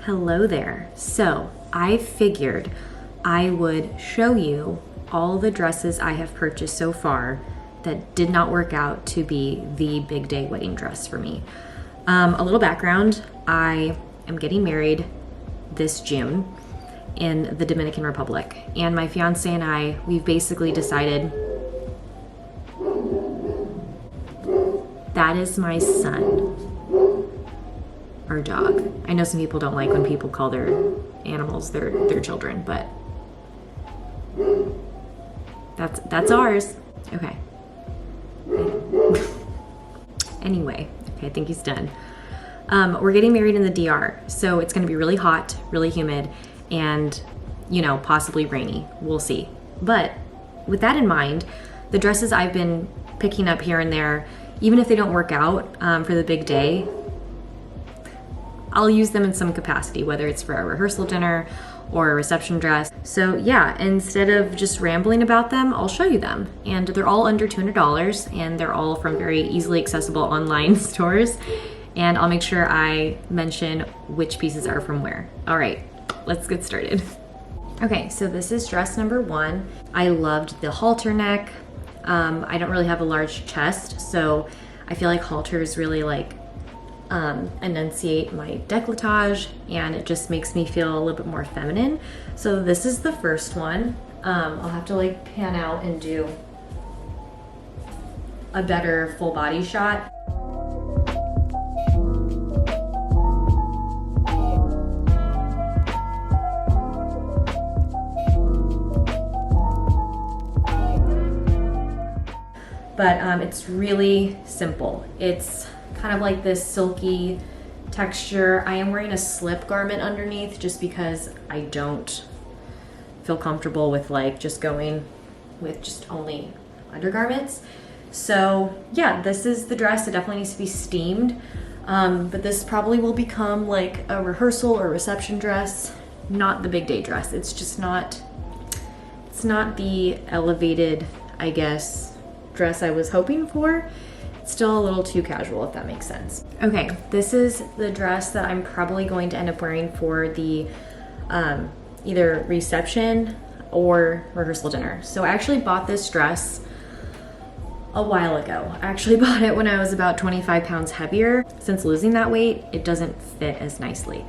Hello there. So I figured I would show you all the dresses I have purchased so far that did not work out to be the big day wedding dress for me. A little background, I am getting married this June in the Dominican Republic, and my fiance and I, we've basically decided that is my son. Our dog. I know some people don't like when people call their animals their children, but that's ours. Okay. Anyway, okay, I think he's done. We're getting married in the DR, so it's going to be really hot, really humid, and possibly rainy. We'll see. But with that in mind, the dresses I've been picking up here and there, even if they don't work out for the big day, I'll use them in some capacity, whether it's for a rehearsal dinner or a reception dress. So yeah, instead of just rambling about them, I'll show you them. And they're all under $200, and they're all from very easily accessible online stores. And I'll make sure I mention which pieces are from where. All right, let's get started. Okay, so this is dress number 1. I loved the halter neck. I don't really have a large chest, so I feel like halters really enunciate my décolletage, and it just makes me feel a little bit more feminine. So this is the first one. I'll have to pan out and do a better full body shot. But it's really simple. It's kind of like this silky texture. I am wearing a slip garment underneath just because I don't feel comfortable with just going with just only undergarments. So yeah, this is the dress. It definitely needs to be steamed. But this probably will become like a rehearsal or reception dress, not the big day dress. It's just not, it's not the elevated, I guess, dress I was hoping for. It's still a little too casual, if that makes sense. Okay, this is the dress that I'm probably going to end up wearing for the either reception or rehearsal dinner. So I actually bought this dress a while ago. I actually bought it when I was about 25 pounds heavier. Since losing that weight, it doesn't fit as nicely.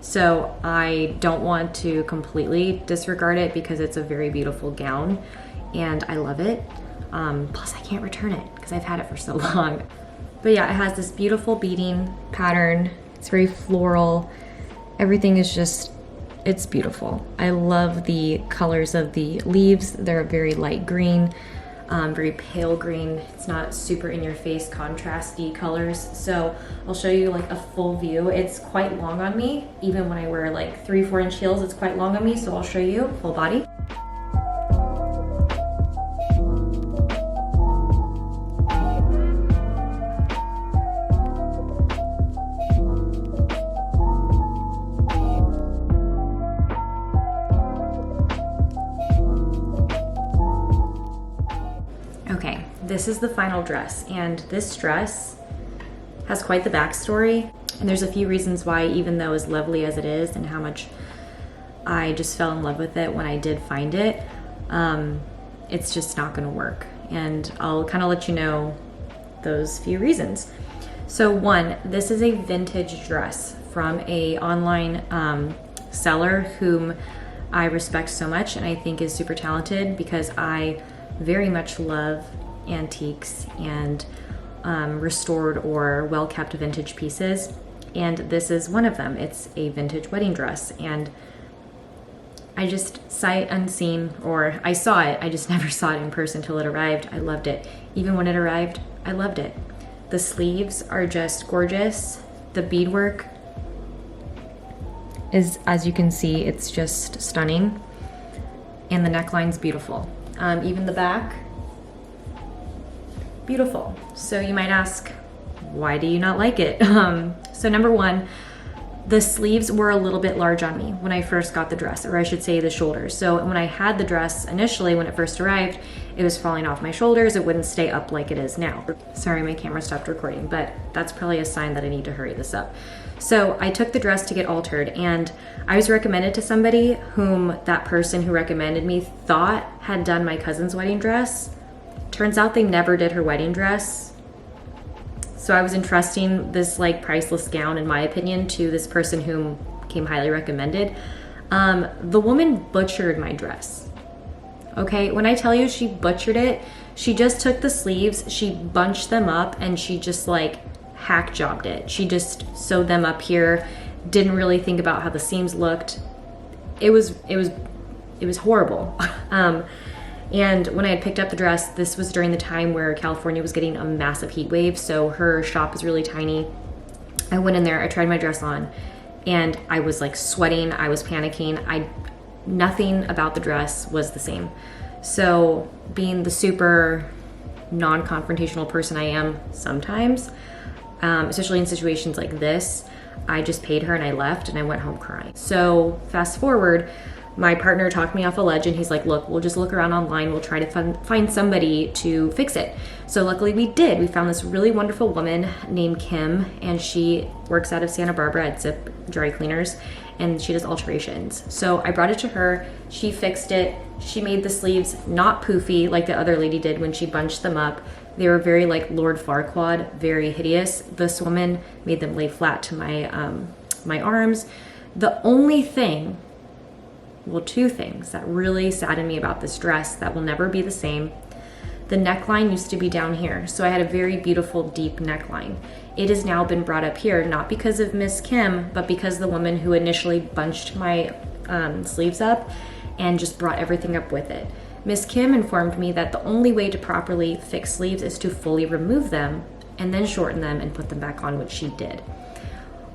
So I don't want to completely disregard it because it's a very beautiful gown and I love it. Plus I can't return it because I've had it for so long. But yeah, it has this beautiful beading pattern. It's very floral. Everything is just, it's beautiful. I love the colors of the leaves. They're very light green, very pale green. It's not super in your face contrasty colors. So I'll show you a full view. It's quite long on me. Even when I wear 3-4 inch heels, it's quite long on me. So I'll show you full body. Okay, this is the final dress, and this dress has quite the backstory, and there's a few reasons why, even though as lovely as it is and how much I just fell in love with it when I did find it, it's just not gonna work. And I'll kind of let you know those few reasons. So one, this is a vintage dress from a online seller whom I respect so much and I think is super talented because I very much love antiques and restored or well-kept vintage pieces, and this is one of them. It's a vintage wedding dress, and I just sight unseen, or I saw it, I just never saw it in person till it arrived. I loved it. Even when it arrived, I loved it. The sleeves are just gorgeous. The beadwork is, as you can see, it's just stunning, and the neckline's beautiful. Even the back, beautiful. So you might ask, why do you not like it? So number one, the sleeves were a little bit large on me when I first got the dress, or I should say the shoulders. So when I had the dress initially, when it first arrived, it was falling off my shoulders. It wouldn't stay up like it is now. Sorry, my camera stopped recording, but that's probably a sign that I need to hurry this up. So I took the dress to get altered, and I was recommended to somebody whom that person who recommended me thought had done my cousin's wedding dress. Turns out they never did her wedding dress. So I was entrusting this like priceless gown, in my opinion, to this person whom came highly recommended. The woman butchered my dress. Okay, when I tell you she butchered it, she just took the sleeves, she bunched them up, and she just like hack jobbed it. She just sewed them up here, didn't really think about how the seams looked. It was horrible. And when I had picked up the dress, this was during the time where California was getting a massive heat wave, so her shop is really tiny. I went in there, I tried my dress on, and I was like sweating, I was panicking. Nothing about the dress was the same. So being the super non-confrontational person I am sometimes, especially in situations like this, I just paid her and I left and I went home crying. So fast forward, my partner talked me off a ledge and he's like, look, we'll just look around online. We'll try to find somebody to fix it. So luckily we did. We found this really wonderful woman named Kim, and she works out of Santa Barbara at Zip Dry Cleaners, and she does alterations. So I brought it to her. She fixed it. She made the sleeves not poofy like the other lady did when she bunched them up. They were very like Lord Farquaad, very hideous. This woman made them lay flat to my arms. The only thing, well, two things that really saddened me about this dress that will never be the same. The neckline used to be down here, so I had a very beautiful deep neckline. It has now been brought up here, not because of Miss Kim, but because the woman who initially bunched my sleeves up and just brought everything up with it. Miss Kim informed me that the only way to properly fix sleeves is to fully remove them and then shorten them and put them back on, which she did.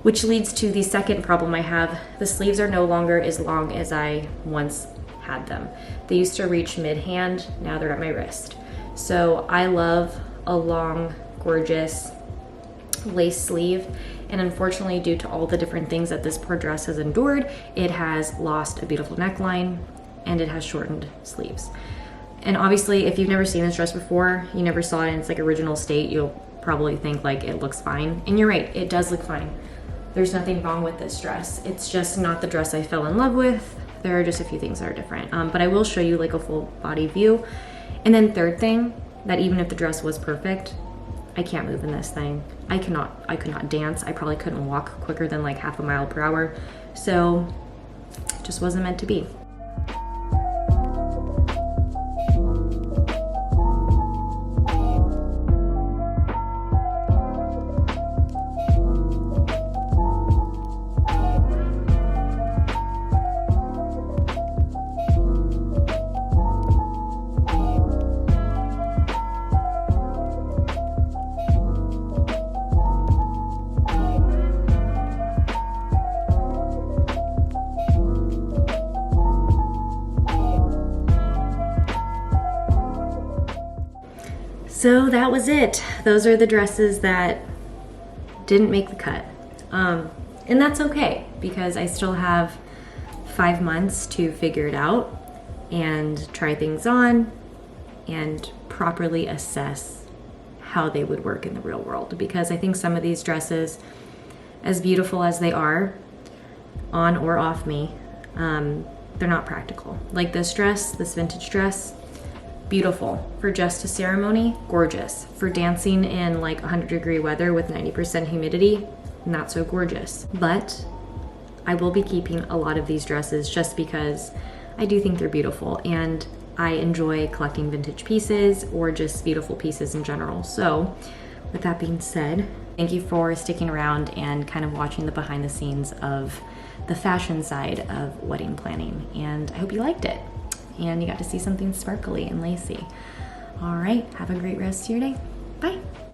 Which leads to the second problem I have. The sleeves are no longer as long as I once had them. They used to reach mid-hand, now they're at my wrist. So I love a long, gorgeous lace sleeve, and unfortunately, due to all the different things that this poor dress has endured, it has lost a beautiful neckline and it has shortened sleeves. And obviously, if you've never seen this dress before, you never saw it in its like original state, you'll probably think like it looks fine. And you're right, it does look fine. There's nothing wrong with this dress. It's just not the dress I fell in love with. There are just a few things that are different. But I will show you like a full body view. And then third thing, that even if the dress was perfect, I can't move in this thing. I could not dance. I probably couldn't walk quicker than like 0.5 mile per hour. So it just wasn't meant to be. So that was it. Those are the dresses that didn't make the cut. And that's okay, because I still have 5 months to figure it out and try things on and properly assess how they would work in the real world. Because I think some of these dresses, as beautiful as they are, on or off me, they're not practical. Like this dress, this vintage dress, beautiful. For just a ceremony, gorgeous. For dancing in like 100-degree weather with 90% humidity, not so gorgeous. But I will be keeping a lot of these dresses just because I do think they're beautiful and I enjoy collecting vintage pieces or just beautiful pieces in general. So with that being said, thank you for sticking around and kind of watching the behind the scenes of the fashion side of wedding planning. And I hope you liked it and you got to see something sparkly and lacy. All right, have a great rest of your day. Bye.